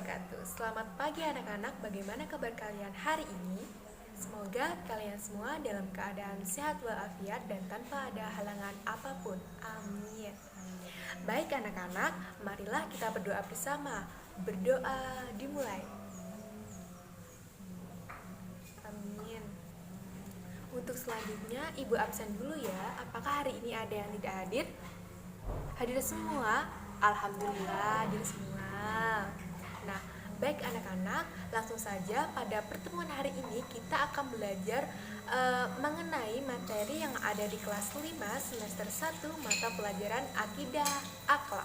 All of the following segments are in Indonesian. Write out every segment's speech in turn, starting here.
wabarakatuh. Selamat pagi anak-anak, bagaimana kabar kalian hari ini? Semoga kalian semua dalam keadaan sehat walafiat dan tanpa ada halangan apapun. Amin. Baik anak-anak, marilah kita berdoa bersama. Berdoa dimulai. Amin. Untuk selanjutnya, Ibu absen dulu ya. Apakah hari ini ada yang tidak hadir? Hadir semua? Alhamdulillah hadir semua. Nah, baik anak-anak, langsung saja pada pertemuan hari ini kita akan belajar mengenai materi yang ada di kelas 5 semester 1 mata pelajaran Akidah Akhlak.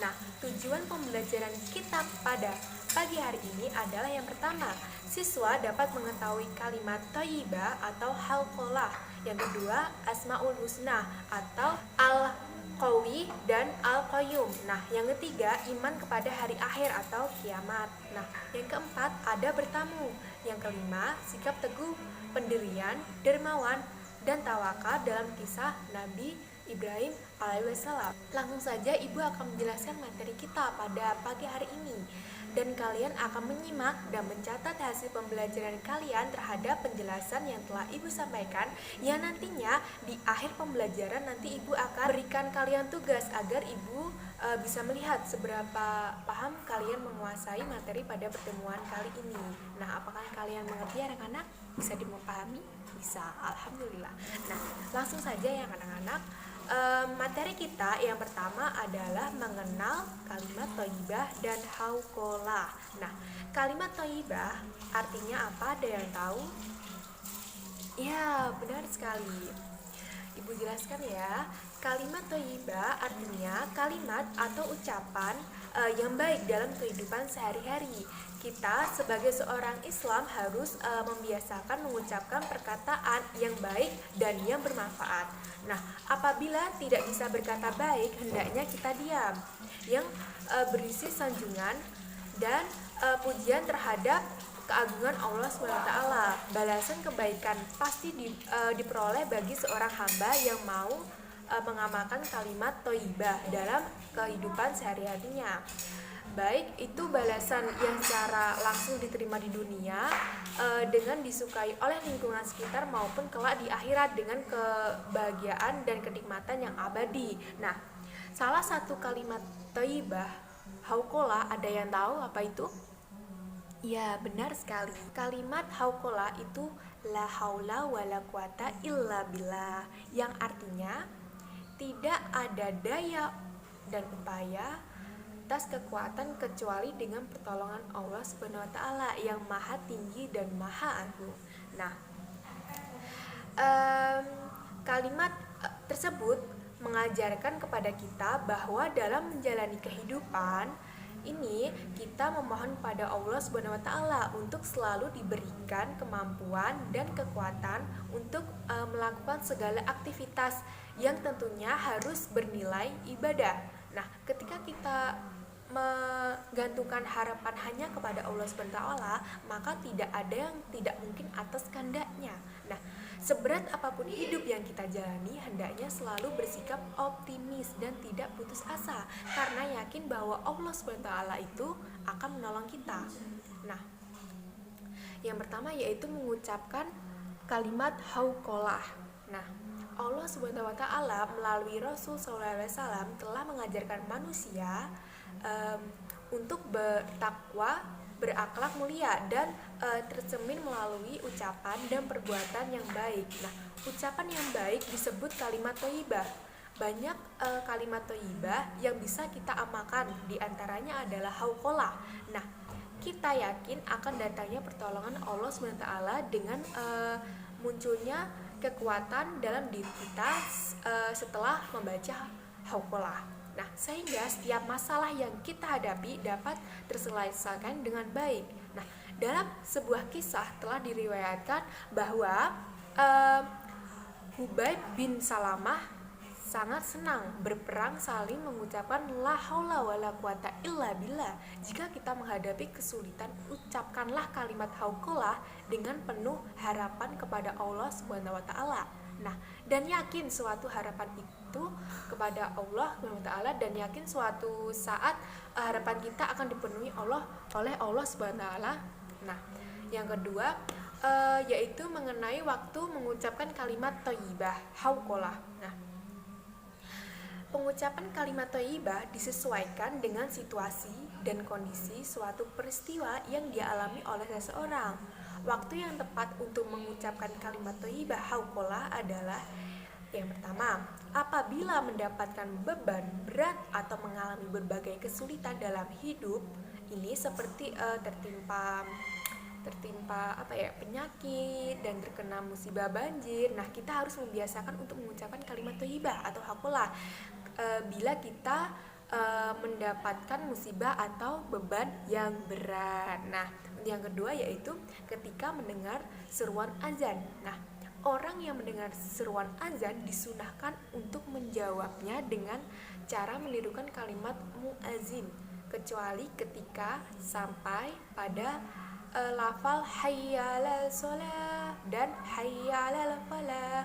Nah, tujuan pembelajaran kita pada pagi hari ini adalah yang pertama, siswa dapat mengetahui kalimat thayyibah atau halqolah. Yang kedua, asmaul husna atau al-qawi dan al-qayyum. Nah, yang ketiga, iman kepada hari akhir atau kiamat. Nah, yang keempat, ada bertamu. Yang kelima, sikap teguh, pendirian, dermawan, dan tawakal dalam kisah Nabi Ibrahim alaihissalam. Langsung saja Ibu akan menjelaskan materi kita pada pagi hari ini. Dan kalian akan menyimak dan mencatat hasil pembelajaran kalian terhadap penjelasan yang telah Ibu sampaikan, yang nantinya di akhir pembelajaran nanti Ibu akan berikan kalian tugas agar Ibu bisa melihat seberapa paham kalian menguasai materi pada pertemuan kali ini. Nah, apakah kalian mengerti anak-anak? Bisa dimahami? Bisa, alhamdulillah. Nah, langsung saja ya anak-anak. Materi kita yang pertama adalah mengenal kalimat thayyibah dan hauqolah. Nah, kalimat thayyibah artinya apa? Ada yang tahu? Ya, benar sekali. Ibu jelaskan ya. Kalimat thayyibah artinya kalimat atau ucapan yang baik dalam kehidupan sehari-hari. Kita sebagai seorang Islam harus membiasakan mengucapkan perkataan yang baik dan yang bermanfaat. Nah, apabila tidak bisa berkata baik, hendaknya kita diam. Yang berisi sanjungan dan pujian terhadap keagungan Allah SWT. Balasan kebaikan pasti diperoleh bagi seorang hamba yang mau mengamalkan kalimat thayyibah dalam kehidupan sehari-harinya. Baik itu balasan yang secara langsung diterima di dunia dengan disukai oleh lingkungan sekitar maupun kelak di akhirat dengan kebahagiaan dan kenikmatan yang abadi. Nah, salah satu kalimat thayyibah hauqolah, ada yang tahu apa itu? Ya, benar sekali. Kalimat hauqolah itu la haula wala quwata illa billah, yang artinya tidak ada daya dan upaya atas kekuatan kecuali dengan pertolongan Allah Subhanahu wa taala yang maha tinggi dan maha agung. Nah, kalimat tersebut mengajarkan kepada kita bahwa dalam menjalani kehidupan ini kita memohon pada Allah Subhanahu wa taala untuk selalu diberikan kemampuan dan kekuatan untuk melakukan segala aktivitas yang tentunya harus bernilai ibadah. Nah, ketika kita menggantungkan harapan hanya kepada Allah Subhanahu wa taala, maka tidak ada yang tidak mungkin atas kehendaknya. Nah, seberat apapun hidup yang kita jalani, hendaknya selalu bersikap optimis dan tidak putus asa, karena yakin bahwa Allah Subhanahu wa taala itu akan menolong kita. Nah, yang pertama yaitu mengucapkan kalimat hauqolah. Nah, Allah Subhanahu wa taala melalui Rasul sallallahu alaihi wasallam telah mengajarkan manusia untuk bertakwa, berakhlak mulia dan tercermin melalui ucapan dan perbuatan yang baik. Nah, ucapan yang baik disebut kalimat thayyibah. Banyak kalimat thayyibah yang bisa kita amalkan, diantaranya adalah hauqolah. Nah, kita yakin akan datangnya pertolongan Allah SWT dengan munculnya kekuatan dalam diri kita setelah membaca hauqolah. Nah, sehingga setiap masalah yang kita hadapi dapat terselesaikan dengan baik. Nah, dalam sebuah kisah telah diriwayatkan bahwa Hubaib bin Salamah sangat senang berperang saling mengucapkan la haula wala quwata illa billah. Jika kita menghadapi kesulitan, ucapkanlah kalimat hauqolah dengan penuh harapan kepada Allah Subhanahu wa taala. Nah, dan yakin suatu harapan itu kepada Allah SWT, dan yakin suatu saat harapan kita akan dipenuhi oleh Allah SWT. Nah, yang kedua yaitu mengenai waktu mengucapkan kalimat thayyibah, hauqalah. Nah, pengucapan kalimat thayyibah disesuaikan dengan situasi dan kondisi suatu peristiwa yang dialami oleh seseorang. Waktu yang tepat untuk mengucapkan kalimat thayyibah hauqalah adalah yang pertama, apabila mendapatkan beban berat atau mengalami berbagai kesulitan dalam hidup, ini seperti tertimpa penyakit dan terkena musibah banjir. Nah, kita harus membiasakan untuk mengucapkan kalimat thayyibah atau hauqalah bila kita mendapatkan musibah atau beban yang berat. Nah, yang kedua yaitu ketika mendengar seruan azan. Nah, orang yang mendengar seruan azan disunahkan untuk menjawabnya dengan cara menirukan kalimat muazin, kecuali ketika sampai pada lafal hayya 'alal shalah dan hayya 'alal falah.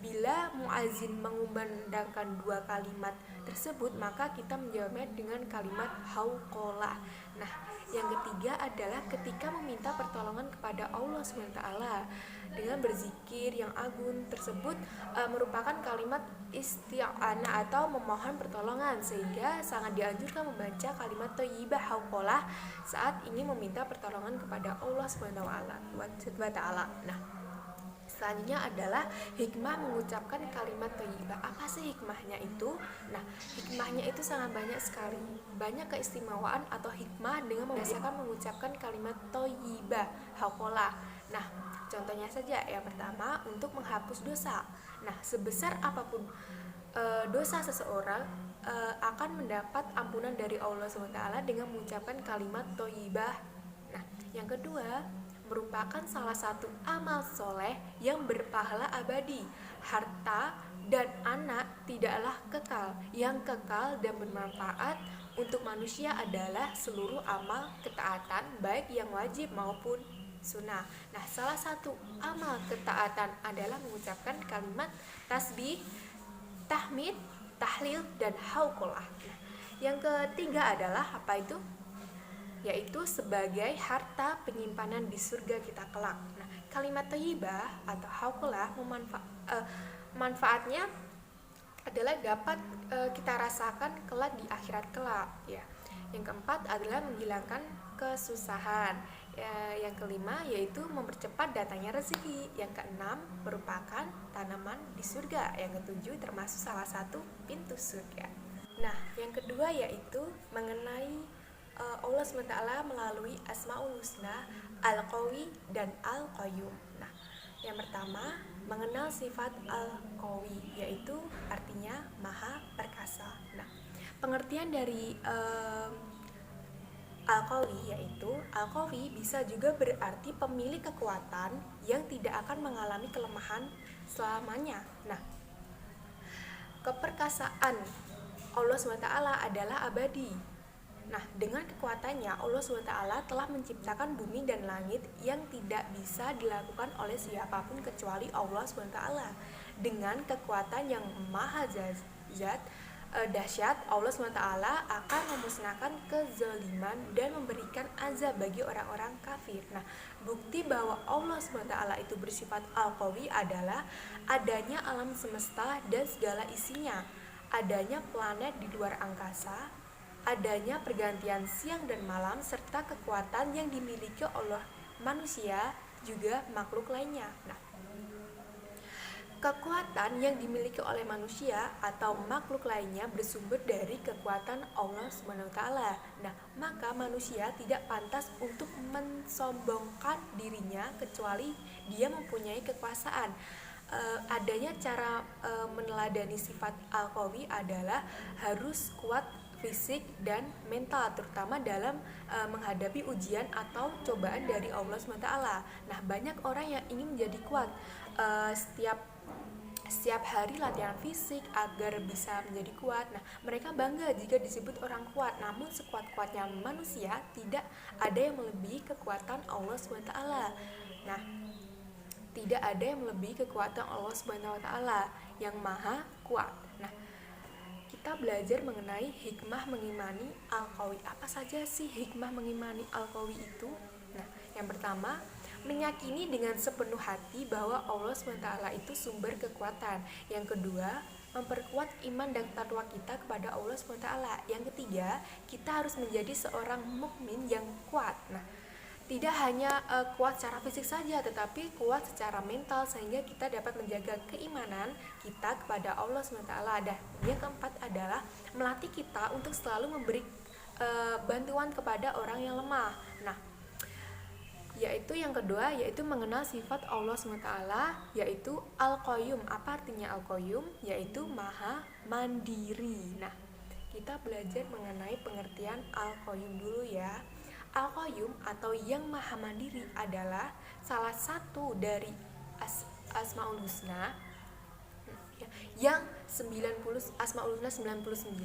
Bila muazin mengumandangkan dua kalimat tersebut, maka kita menjawabnya dengan kalimat hauqalah. Nah, yang ketiga adalah ketika meminta pertolongan kepada Allah SWT dengan berzikir yang agung tersebut merupakan kalimat isti'anah atau memohon pertolongan, sehingga sangat dianjurkan membaca kalimat thayyibah hauqalah saat ingin meminta pertolongan kepada Allah SWT. Nah, selanjutnya adalah hikmah mengucapkan kalimat thayyibah. Apa sih hikmahnya itu? Nah, hikmahnya itu sangat banyak sekali. Banyak keistimewaan atau hikmah dengan membiasakan mengucapkan kalimat thayyibah hauqalah. Nah, contohnya saja, yang pertama untuk menghapus dosa. Nah, sebesar apapun dosa seseorang akan mendapat ampunan dari Allah SWT dengan mengucapkan kalimat thayyibah. Nah, yang kedua merupakan salah satu amal soleh yang berpahala abadi. Harta dan anak tidaklah kekal. Yang kekal dan bermanfaat untuk manusia adalah seluruh amal ketaatan, baik yang wajib maupun sunnah. Nah, salah satu amal ketaatan adalah mengucapkan kalimat tasbih, tahmid, tahlil, dan hauqalah. Nah, yang ketiga adalah apa itu? Yaitu sebagai harta penyimpanan di surga kita kelak. Nah, kalimat thayyibah atau hauqalah manfaatnya adalah dapat kita rasakan kelak di akhirat kelak, ya. Yang keempat adalah menghilangkan kesusahan. Yang kelima yaitu mempercepat datangnya rezeki. Yang keenam merupakan tanaman di surga. Yang ketujuh termasuk salah satu pintu surga. Nah, yang kedua yaitu mengenai Allah SWT melalui Asmaul Husna, Al-Qawi dan Al-Qayyum. Nah, yang pertama mengenal sifat Al-Qawi, yaitu artinya maha perkasa. Nah, pengertian dari Al-Qawi yaitu Al-Qawi bisa juga berarti pemilik kekuatan yang tidak akan mengalami kelemahan selamanya. Nah, keperkasaan Allah SWT adalah abadi. Nah, dengan kekuatannya Allah SWT telah menciptakan bumi dan langit yang tidak bisa dilakukan oleh siapapun kecuali Allah SWT. Dengan kekuatan yang maha dahsyat, Allah SWT akan memusnahkan kezaliman dan memberikan azab bagi orang-orang kafir. Nah, bukti bahwa Allah SWT itu bersifat Al-Qawi adalah adanya alam semesta dan segala isinya, adanya planet di luar angkasa, adanya pergantian siang dan malam, serta kekuatan yang dimiliki oleh manusia juga makhluk lainnya. Nah, kekuatan yang dimiliki oleh manusia atau makhluk lainnya bersumber dari kekuatan Allah SWT. Nah, maka manusia tidak pantas untuk mensombongkan dirinya kecuali dia mempunyai kekuasaan. Adanya cara meneladani sifat Al-Qawi adalah harus kuat fisik dan mental, terutama dalam menghadapi ujian atau cobaan dari Allah SWT. Nah, banyak orang yang ingin menjadi kuat, setiap hari latihan fisik agar bisa menjadi kuat. Nah, mereka bangga jika disebut orang kuat. Namun sekuat-kuatnya manusia tidak ada yang melebihi kekuatan Allah SWT. Nah, tidak ada yang melebihi kekuatan Allah SWT yang maha kuat. Nah, kita belajar mengenai hikmah mengimani Al-Qawi. Apa saja sih hikmah mengimani Al-Qawi itu? Nah, yang pertama, meyakini dengan sepenuh hati bahwa Allah SWT itu sumber kekuatan. Yang kedua, memperkuat iman dan takwa kita kepada Allah SWT. Yang ketiga, kita harus menjadi seorang mukmin yang kuat. Nah, tidak hanya kuat secara fisik saja, tetapi kuat secara mental sehingga kita dapat menjaga keimanan kita kepada Allah SWT. Dan yang keempat adalah melatih kita untuk selalu memberi bantuan kepada orang yang lemah. Nah, yaitu yang kedua, yaitu mengenal sifat Allah SWT, yaitu Al-Qayyum. Apa artinya Al-Qayyum? Yaitu maha mandiri. Nah, kita belajar mengenai pengertian Al-Qayyum dulu ya. Al-Qayyum atau yang maha mandiri adalah salah satu dari Asmaul Husna yang 90 Asmaul Husna 99.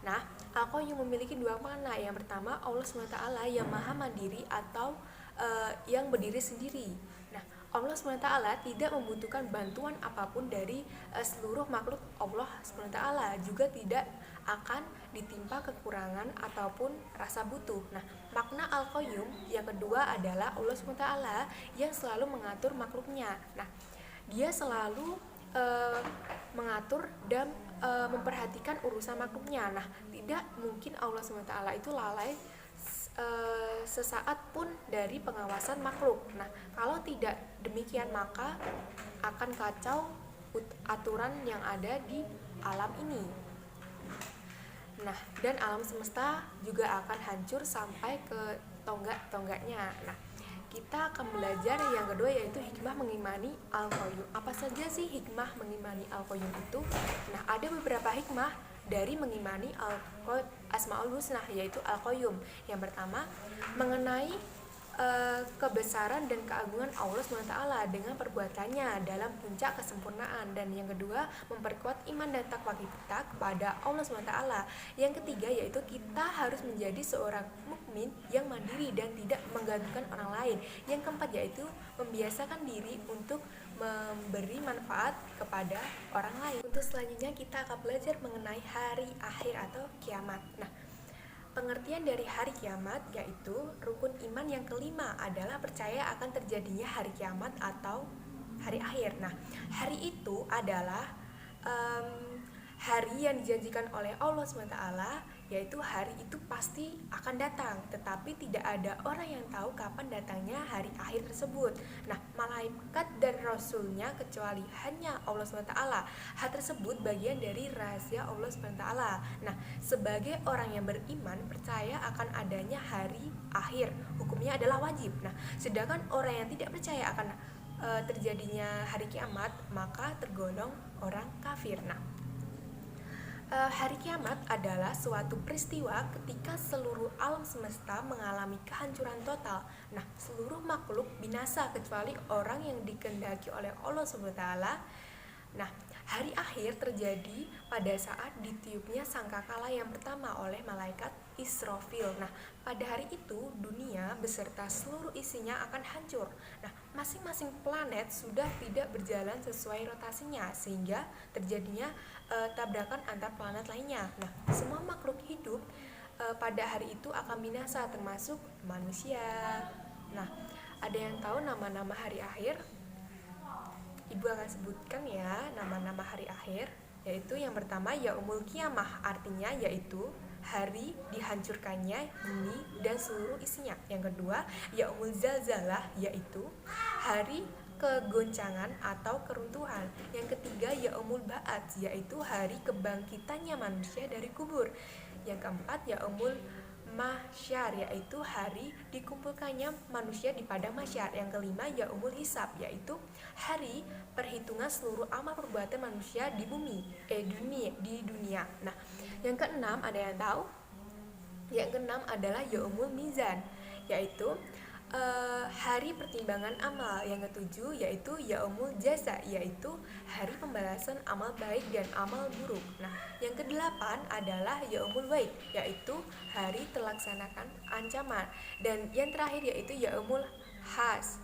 Nah, Al-Qayyum memiliki dua makna. Yang pertama, Allah SWT yang maha mandiri atau yang berdiri sendiri. Nah, Allah SWT tidak membutuhkan bantuan apapun dari seluruh makhluk Allah SWT, juga tidak akan ditimpa kekurangan ataupun rasa butuh. Nah, makna Al-Qayyum yang kedua adalah Allah SWT yang selalu mengatur makhluknya. Nah, dia selalu mengatur dan memperhatikan urusan makhluknya. Nah, tidak mungkin Allah SWT itu lalai sesaat pun dari pengawasan makhluk. Nah, kalau tidak demikian maka akan kacau aturan yang ada di alam ini. Nah, dan alam semesta juga akan hancur sampai ke tonggak-tonggaknya. Nah, kita akan belajar yang kedua yaitu hikmah mengimani Al-Qayyum. Apa saja sih hikmah mengimani Al-Qayyum itu? Nah, ada beberapa hikmah dari mengimani Asmaul Husna yaitu Al-Qayyum. Yang pertama, mengenai kebesaran dan keagungan Allah SWT dengan perbuatannya dalam puncak kesempurnaan. Dan yang kedua, memperkuat iman dan takwa kita kepada Allah SWT. Yang ketiga yaitu kita harus menjadi seorang mukmin yang mandiri dan tidak menggantungkan orang lain. Yang keempat yaitu membiasakan diri untuk memberi manfaat kepada orang lain. Untuk selanjutnya kita akan belajar mengenai hari akhir atau kiamat. Nah, pengertian dari hari kiamat yaitu rukun iman yang kelima adalah percaya akan terjadinya hari kiamat atau hari akhir. Nah, hari itu adalah hari yang dijanjikan oleh Allah SWT, yaitu hari itu pasti akan datang, tetapi tidak ada orang yang tahu kapan datangnya hari akhir tersebut. Nah, malaikat dan rasulnya kecuali hanya Allah SWT. Hal tersebut bagian dari rahasia Allah SWT. Nah, sebagai orang yang beriman percaya akan adanya hari akhir, hukumnya adalah wajib. Nah, sedangkan orang yang tidak percaya akan terjadinya hari kiamat maka tergolong orang kafir. Nah, hari kiamat adalah suatu peristiwa ketika seluruh alam semesta mengalami kehancuran total. Nah, seluruh makhluk binasa kecuali orang yang dikehendaki oleh Allah SWT. Nah, hari akhir terjadi pada saat ditiupnya sangkakala yang pertama oleh malaikat Israfil. Nah, pada hari itu dunia beserta seluruh isinya akan hancur. Nah, masing-masing planet sudah tidak berjalan sesuai rotasinya sehingga terjadinya tabrakan antar planet lainnya. Nah, semua makhluk hidup pada hari itu akan binasa termasuk manusia. Nah, ada yang tahu nama-nama hari akhir? Ibu akan sebutkan ya nama-nama hari akhir, yaitu yang pertama Yaumul Qiyamah, artinya yaitu hari dihancurkannya bumi dan seluruh isinya. Yang kedua Yaumul Zalzalah, yaitu hari kegoncangan atau keruntuhan. Yang ketiga Yaumul Ba'ats, yaitu hari kebangkitannya manusia dari kubur. Yang keempat Yaumul Mahsyar, yaitu hari dikumpulkannya manusia di padang mahsyar. Yang kelima Yaumul Hisab, yaitu hari perhitungan seluruh amal perbuatan manusia di bumi, di dunia. Nah, yang keenam ada yang tahu? Yang keenam adalah Yaumul Mizan, yaitu hari pertimbangan amal. Yang ketujuh yaitu Yaumul Jaza, yaitu hari pembalasan amal baik dan amal buruk. Nah, yang kedelapan adalah Yaumul Waid, yaitu hari terlaksanakan ancaman. Dan yang terakhir yaitu Yaumul Has,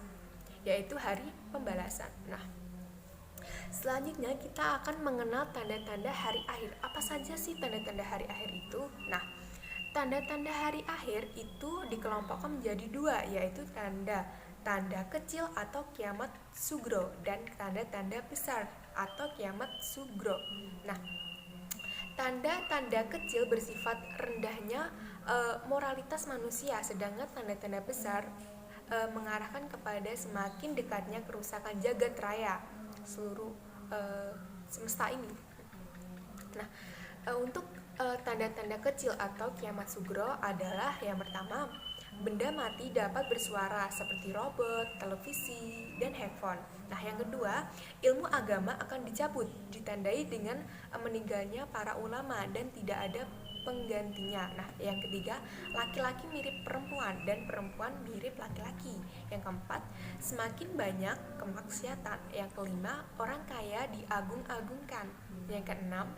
yaitu hari pembalasan. Nah, Selanjutnya kita akan mengenal tanda-tanda hari akhir. Apa saja sih tanda-tanda hari akhir itu? Nah, tanda-tanda hari akhir itu dikelompokkan menjadi dua, yaitu tanda kecil atau kiamat sugro dan tanda-tanda besar atau kiamat sugro. Nah, tanda-tanda kecil bersifat rendahnya moralitas manusia, sedangkan tanda-tanda besar mengarahkan kepada semakin dekatnya kerusakan jagat raya seluruh semesta ini. Nah, untuk tanda-tanda kecil atau kiamat sugro adalah yang pertama, benda mati dapat bersuara seperti robot, televisi, dan handphone. Nah, yang kedua, ilmu agama akan dicabut, ditandai dengan meninggalnya para ulama dan tidak ada penggantinya. Nah, yang ketiga, laki-laki mirip perempuan dan perempuan mirip laki-laki. Yang keempat, semakin banyak kemaksiatan. Yang kelima, orang kaya diagung-agungkan. Yang keenam,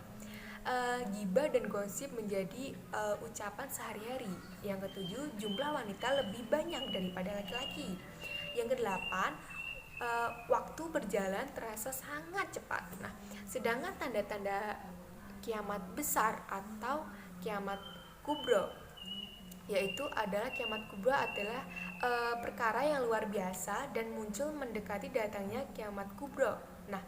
gibah dan gosip menjadi ucapan sehari-hari. Yang ketujuh, jumlah wanita lebih banyak daripada laki-laki. Yang kedelapan, waktu berjalan terasa sangat cepat. Nah, sedangkan tanda-tanda kiamat besar atau kiamat kubro, yaitu adalah kiamat kubro adalah perkara yang luar biasa dan muncul mendekati datangnya kiamat kubro. Nah,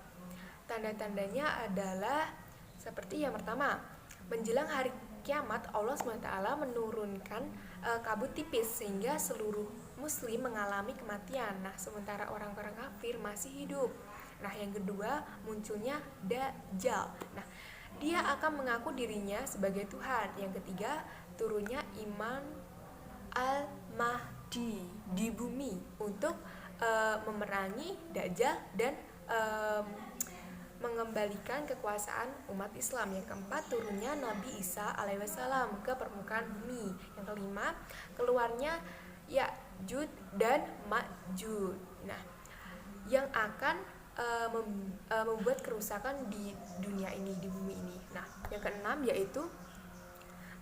tanda-tandanya adalah seperti yang pertama, menjelang hari kiamat Allah SWT menurunkan kabut tipis sehingga seluruh muslim mengalami kematian. Nah, sementara orang-orang kafir masih hidup. Nah, yang kedua, munculnya Dajjal. Nah, dia akan mengaku dirinya sebagai Tuhan. Yang ketiga, turunnya Imam Al-Mahdi di bumi untuk memerangi Dajjal dan mengembalikan kekuasaan umat Islam. Yang keempat, turunnya Nabi Isa alaihissalam ke permukaan bumi. Yang kelima, keluarnya Ya'juj dan Ma'juj. Nah, yang akan membuat kerusakan di dunia ini, di bumi ini. Nah, yang keenam yaitu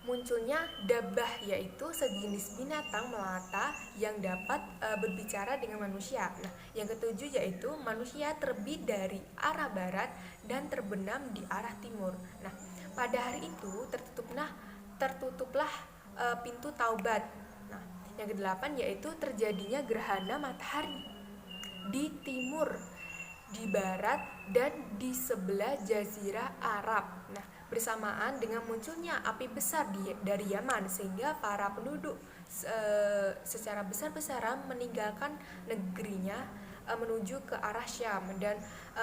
munculnya Dabbah, yaitu sejenis binatang melata yang dapat berbicara dengan manusia. Nah, yang ketujuh yaitu manusia terbit dari arah barat dan terbenam di arah timur. Nah, pada hari itu tertutuplah pintu taubat. Nah, yang kedelapan yaitu terjadinya gerhana matahari di timur, di barat, dan di sebelah jazirah Arab. Nah, bersamaan dengan munculnya api besar dari Yaman sehingga para penduduk secara besar-besaran meninggalkan negerinya menuju ke arah Syam dan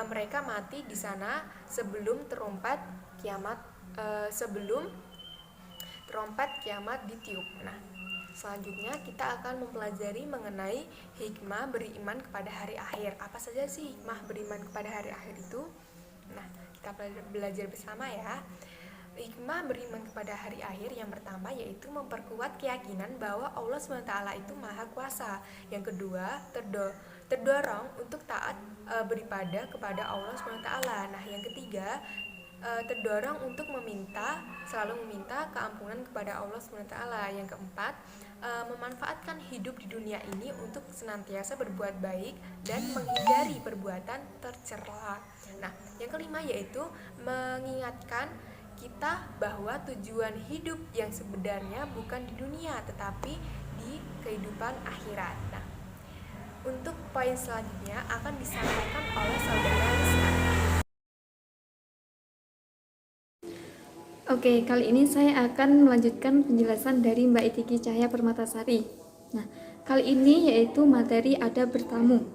mereka mati di sana sebelum trompet kiamat ditiup. Nah, selanjutnya kita akan mempelajari mengenai hikmah beriman kepada hari akhir. Apa saja sih hikmah beriman kepada hari akhir itu? Nah, kita belajar bersama ya. Hikmah beriman kepada hari akhir yang pertama yaitu memperkuat keyakinan bahwa Allah SWT itu Maha Kuasa. Yang kedua, terdorong untuk taat beribadah kepada Allah SWT. Nah, yang ketiga, terdorong untuk selalu meminta keampunan kepada Allah SWT. Yang keempat, memanfaatkan hidup di dunia ini untuk senantiasa berbuat baik dan menghindari perbuatan tercela. Nah, yang kelima yaitu mengingatkan kita bahwa tujuan hidup yang sebenarnya bukan di dunia tetapi di kehidupan akhirat. Nah, untuk poin selanjutnya akan disampaikan oleh saudara Rizka. Oke, kali ini saya akan melanjutkan penjelasan dari Mbak Itiki Cahya Permatasari. Nah, kali ini yaitu materi adab bertamu.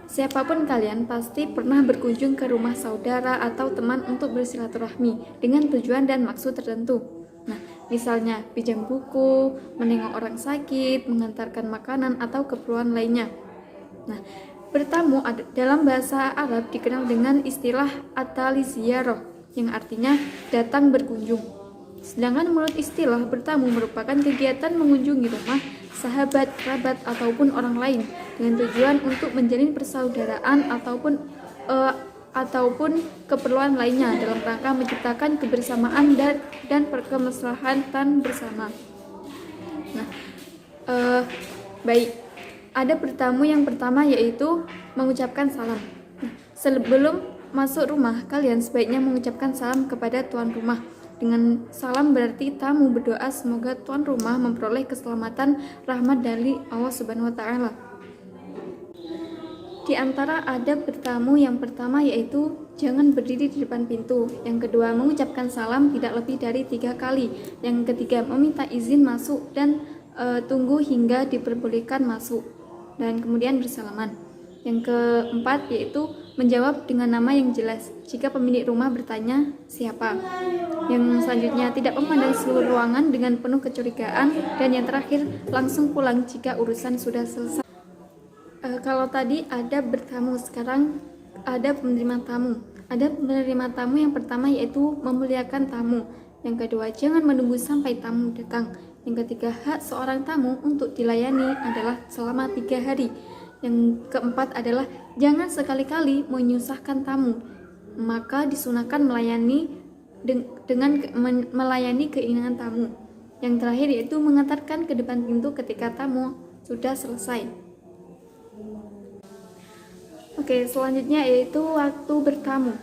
Siapapun kalian pasti pernah berkunjung ke rumah saudara atau teman untuk bersilaturahmi dengan tujuan dan maksud tertentu. Nah, misalnya pinjam buku, menengok orang sakit, mengantarkan makanan atau keperluan lainnya. Nah, bertamu dalam bahasa Arab dikenal dengan istilah at-taliziyarah yang artinya datang berkunjung. Sedangkan menurut istilah bertamu merupakan kegiatan mengunjungi rumah sahabat, kerabat, ataupun orang lain dengan tujuan untuk menjalin persaudaraan ataupun keperluan lainnya dalam rangka menciptakan kebersamaan dan perkemaslahatan bersama. Nah, baik, ada bertamu yang pertama yaitu mengucapkan salam. Nah, sebelum masuk rumah, kalian sebaiknya mengucapkan salam kepada tuan rumah. Dengan salam berarti tamu berdoa semoga tuan rumah memperoleh keselamatan, rahmat dari Allah Subhanahu wa taala. Di antara adab bertamu yang pertama yaitu jangan berdiri di depan pintu. Yang kedua, mengucapkan salam tidak lebih dari 3 kali. Yang ketiga, meminta izin masuk dan tunggu hingga diperbolehkan masuk. Dan kemudian bersalaman. Yang keempat yaitu menjawab dengan nama yang jelas. Jika pemilik rumah bertanya siapa. Yang selanjutnya, tidak memandang seluruh ruangan dengan penuh kecurigaan. Dan yang terakhir, langsung pulang jika urusan sudah selesai. Kalau tadi ada bertamu, sekarang ada penerima tamu. Ada penerima tamu yang pertama yaitu memuliakan tamu. Yang kedua, jangan menunggu sampai tamu datang. Yang ketiga, hak seorang tamu untuk dilayani adalah selama 3 hari. Yang keempat adalah jangan sekali-kali menyusahkan tamu. Maka disunahkan melayani dengan melayani keinginan tamu. Yang terakhir yaitu mengantarkan ke depan pintu ketika tamu sudah selesai. Oke, selanjutnya yaitu waktu bertamu.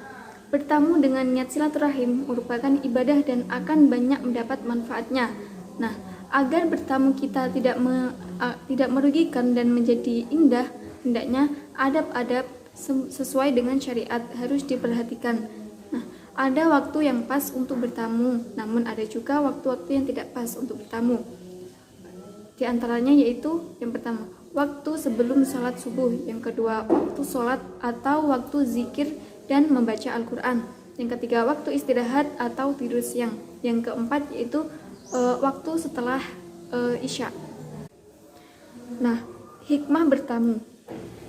Bertamu dengan niat silaturahim merupakan ibadah dan akan banyak mendapat manfaatnya. Nah, agar bertamu kita tidak merugikan dan menjadi indah, hendaknya adab-adab sesuai dengan syariat harus diperhatikan. Nah, ada waktu yang pas untuk bertamu, namun ada juga waktu-waktu yang tidak pas untuk bertamu. Di antaranya yaitu yang pertama, waktu sebelum sholat subuh. Yang kedua, waktu sholat atau waktu zikir dan membaca Al-Quran. Yang ketiga, waktu istirahat atau tidur siang. Yang keempat yaitu waktu setelah Isya. Nah, hikmah bertamu.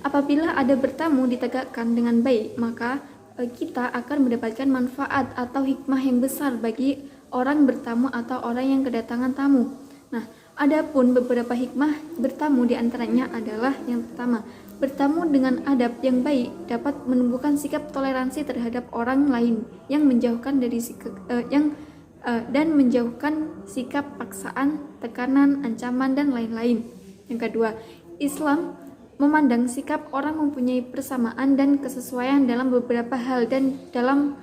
Apabila ada bertamu ditegakkan dengan baik, maka kita akan mendapatkan manfaat atau hikmah yang besar bagi orang bertamu atau orang yang kedatangan tamu. Nah, adapun beberapa hikmah bertamu diantaranya adalah yang pertama, bertamu dengan adab yang baik dapat menumbuhkan sikap toleransi terhadap orang lain yang menjauhkan dari dan menjauhkan sikap paksaan, tekanan, ancaman dan lain-lain. Yang kedua, Islam memandang sikap orang mempunyai persamaan dan kesesuaian dalam beberapa hal dan dalam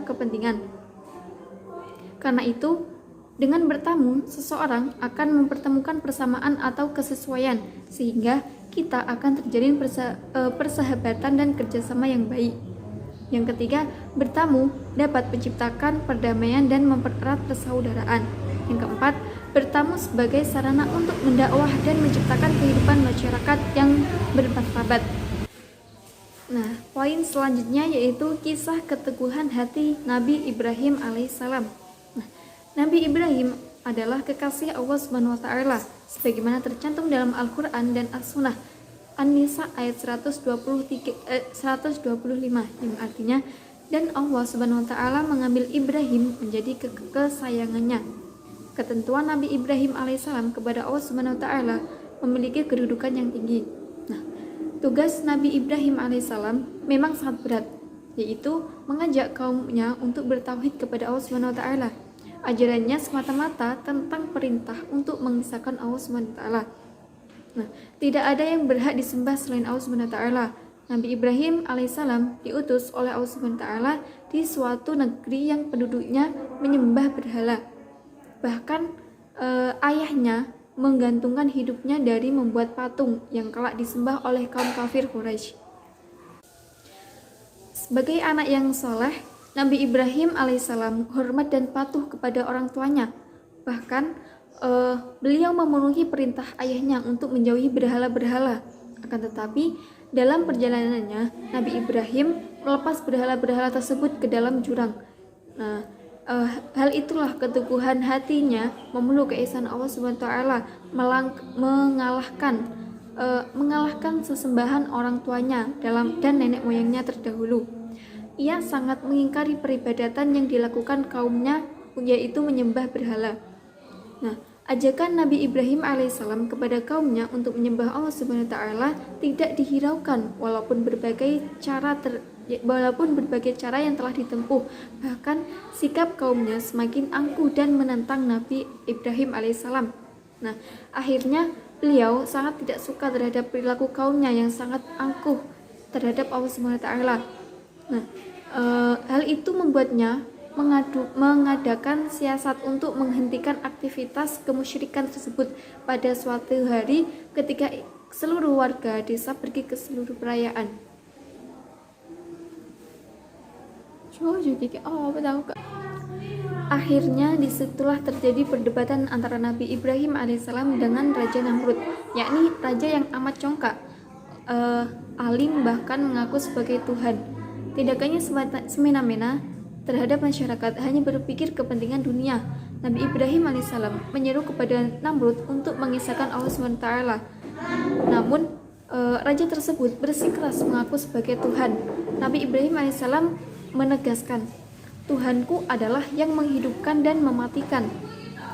kepentingan. Karena itu, dengan bertamu, seseorang akan mempertemukan persamaan atau kesesuaian, sehingga kita akan terjalin persahabatan dan kerjasama yang baik. Yang ketiga, bertamu dapat menciptakan perdamaian dan mempererat persaudaraan. Yang keempat, bertamu sebagai sarana untuk mendakwah dan menciptakan kehidupan masyarakat yang bermartabat. Nah, poin selanjutnya yaitu kisah keteguhan hati Nabi Ibrahim alaihissalam. Nabi Ibrahim adalah kekasih Allah Subhanahu wa taala sebagaimana tercantum dalam Al-Qur'an dan As-Sunnah. An-Nisa ayat 125 yang artinya, dan Allah Subhanahu wa taala mengambil Ibrahim menjadi kesayangannya. Ketentuan Nabi Ibrahim alaihissalam kepada Allah Subhanahu wa taala memiliki kedudukan yang tinggi. Nah, tugas Nabi Ibrahim alaihissalam memang sangat berat, yaitu mengajak kaumnya untuk bertauhid kepada Allah Subhanahu wa taala. Ajarannya semata-mata tentang perintah untuk mengisahkan Allah Subhanahu wa taala. Nah, tidak ada yang berhak disembah selain Allah Subhanahu wa taala. Nabi Ibrahim alaihissalam diutus oleh Allah Subhanahu wa taala di suatu negeri yang penduduknya menyembah berhala. Bahkan ayahnya menggantungkan hidupnya dari membuat patung yang kelak disembah oleh kaum kafir Quraisy. Sebagai anak yang soleh, Nabi Ibrahim alaihissalam hormat dan patuh kepada orang tuanya. Bahkan beliau memenuhi perintah ayahnya untuk menjauhi berhala-berhala. Akan tetapi dalam perjalanannya Nabi Ibrahim melepas berhala-berhala tersebut ke dalam jurang. Nah, hal itulah keteguhan hatinya memeluk keesaan Allah Subhanahu wa taala, mengalahkan sesembahan orang tuanya dan nenek moyangnya terdahulu. Ia sangat mengingkari peribadatan yang dilakukan kaumnya, yaitu menyembah berhala. Nah, ajakan Nabi Ibrahim alaihissalam kepada kaumnya untuk menyembah Allah Subhanahu wa taala tidak dihiraukan walaupun berbagai cara yang telah ditempuh. Bahkan sikap kaumnya semakin angkuh dan menentang Nabi Ibrahim alaihissalam. Nah, akhirnya beliau sangat tidak suka terhadap perilaku kaumnya yang sangat angkuh terhadap Allah Subhanahu wa taala. Nah, hal itu membuatnya mengadakan siasat untuk menghentikan aktivitas kemusyrikan tersebut pada suatu hari ketika seluruh warga desa pergi ke seluruh perayaan. Akhirnya disitulah terjadi perdebatan antara Nabi Ibrahim alaihissalam dengan Raja Namrud, yakni raja yang amat congkak, alim, bahkan mengaku sebagai Tuhan. Tidak hanya semena-mena terhadap masyarakat, hanya berpikir kepentingan dunia. Nabi Ibrahim alaihissalam menyeru kepada Namrud untuk mengisahkan Allah SWT. Namun raja tersebut bersikeras mengaku sebagai Tuhan. Nabi Ibrahim alaihissalam menegaskan, Tuhanku adalah yang menghidupkan dan mematikan.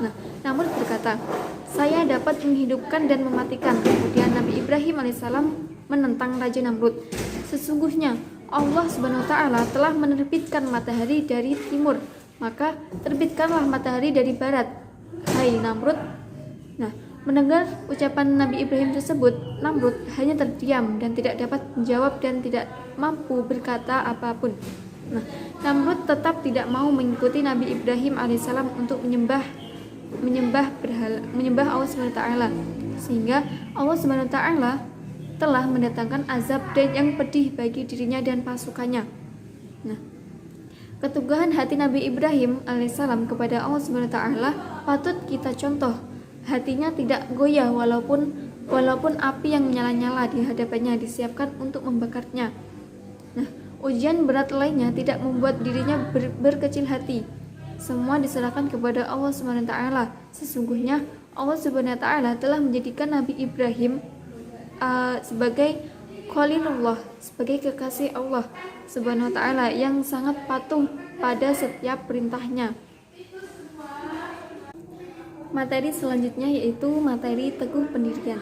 Nah, Namrud berkata, saya dapat menghidupkan dan mematikan. Kemudian Nabi Ibrahim alaihissalam menentang Raja Namrud, sesungguhnya Allah Subhanahu wa taala telah menerbitkan matahari dari timur, maka terbitkanlah matahari dari barat, hai Namrud. Nah, mendengar ucapan Nabi Ibrahim tersebut, Namrud hanya terdiam dan tidak dapat menjawab dan tidak mampu berkata apapun. Nah, Namrud tetap tidak mau mengikuti Nabi Ibrahim alaihissalam untuk menyembah Allah Subhanahu wa taala, sehingga Allah Subhanahu wa taala telah mendatangkan azab dan yang pedih bagi dirinya dan pasukannya. Nah, keteguhan hati Nabi Ibrahim alaihissalam kepada Allah Subhanahu wa taala patut kita contoh. Hatinya tidak goyah walaupun api yang menyala-nyala di hadapannya disiapkan untuk membakarnya. Nah, ujian berat lainnya tidak membuat dirinya berkecil hati. Semua diserahkan kepada Allah Subhanahu wa taala. Sesungguhnya Allah Subhanahu wa taala telah menjadikan Nabi Ibrahim sebagai Khalilullah, sebagai kekasih Allah Subhanahu wa taala yang sangat patuh pada setiap perintahnya. Materi selanjutnya yaitu materi teguh pendirian.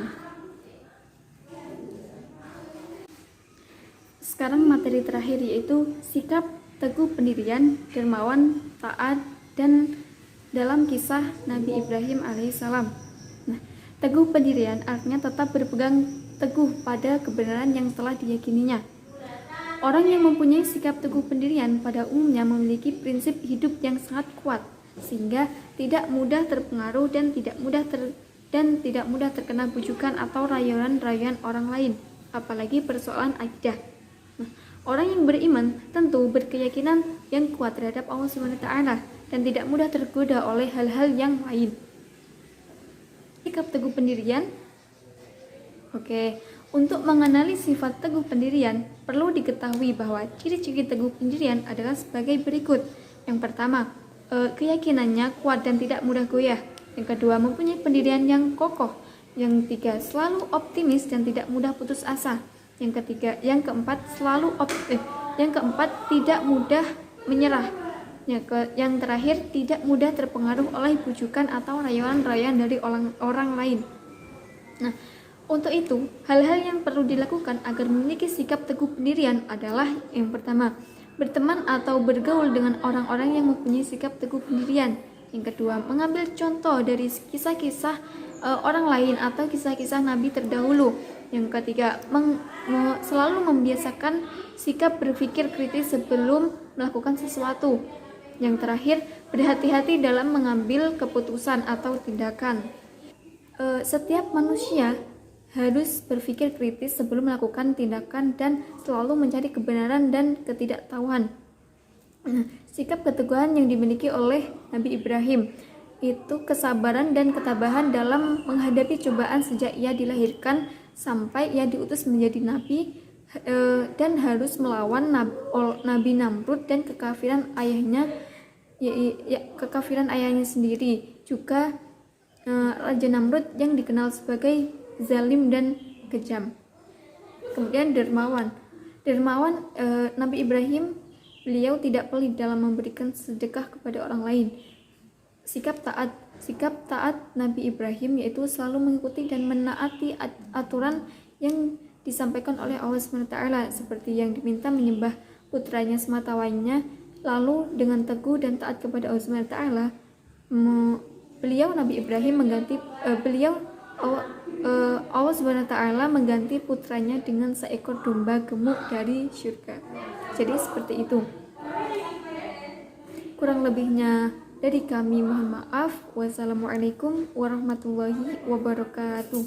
Sekarang materi terakhir yaitu sikap teguh pendirian, dermawan, taat, dan dalam kisah Nabi Ibrahim alaihissalam. Nah, teguh pendirian artinya tetap berpegang teguh pada kebenaran yang telah diyakininya. Orang yang mempunyai sikap teguh pendirian pada umumnya memiliki prinsip hidup yang sangat kuat, sehingga tidak mudah terpengaruh dan tidak mudah terkena bujukan atau rayuan-rayuan orang lain, apalagi persoalan akidah. Nah, orang yang beriman tentu berkeyakinan yang kuat terhadap Allah Subhanahu wa taala dan tidak mudah tergoda oleh hal-hal yang lain. Sikap teguh pendirian. Oke, untuk mengenali sifat teguh pendirian, perlu diketahui bahwa ciri-ciri teguh pendirian adalah sebagai berikut. Yang pertama, keyakinannya kuat dan tidak mudah goyah. Yang kedua, mempunyai pendirian yang kokoh. Yang ketiga, selalu optimis dan tidak mudah putus asa. Yang keempat, tidak mudah menyerah. Yang terakhir, tidak mudah terpengaruh oleh bujukan atau rayuan-rayuan dari orang lain. Nah, untuk itu, hal-hal yang perlu dilakukan agar memiliki sikap teguh pendirian adalah yang pertama, berteman atau bergaul dengan orang-orang yang mempunyai sikap teguh pendirian. Yang kedua, mengambil contoh dari kisah-kisah orang lain atau kisah-kisah Nabi terdahulu. Yang ketiga, selalu membiasakan sikap berpikir kritis sebelum melakukan sesuatu. Yang terakhir, berhati-hati dalam mengambil keputusan atau tindakan. Setiap manusia harus berpikir kritis sebelum melakukan tindakan dan selalu mencari kebenaran dan ketidaktahuan. Sikap keteguhan yang dimiliki oleh Nabi Ibrahim itu kesabaran dan ketabahan dalam menghadapi cobaan sejak ia dilahirkan sampai ia diutus menjadi nabi dan harus melawan Nabi Namrud dan kekafiran ayahnya sendiri, juga Raja Namrud yang dikenal sebagai zalim dan kejam. Kemudian dermawan. Nabi Ibrahim, beliau tidak pelit dalam memberikan sedekah kepada orang lain. Sikap taat Nabi Ibrahim yaitu selalu mengikuti dan menaati aturan yang disampaikan oleh Allah SWT, seperti yang diminta menyembah putranya sematawanya. Lalu dengan teguh dan taat kepada Allah SWT, Nabi Ibrahim Allah Subhanahu wa taala mengganti putranya dengan seekor domba gemuk dari surga. Jadi seperti itu. Kurang lebihnya dari kami mohon maaf. Wassalamualaikum warahmatullahi wabarakatuh.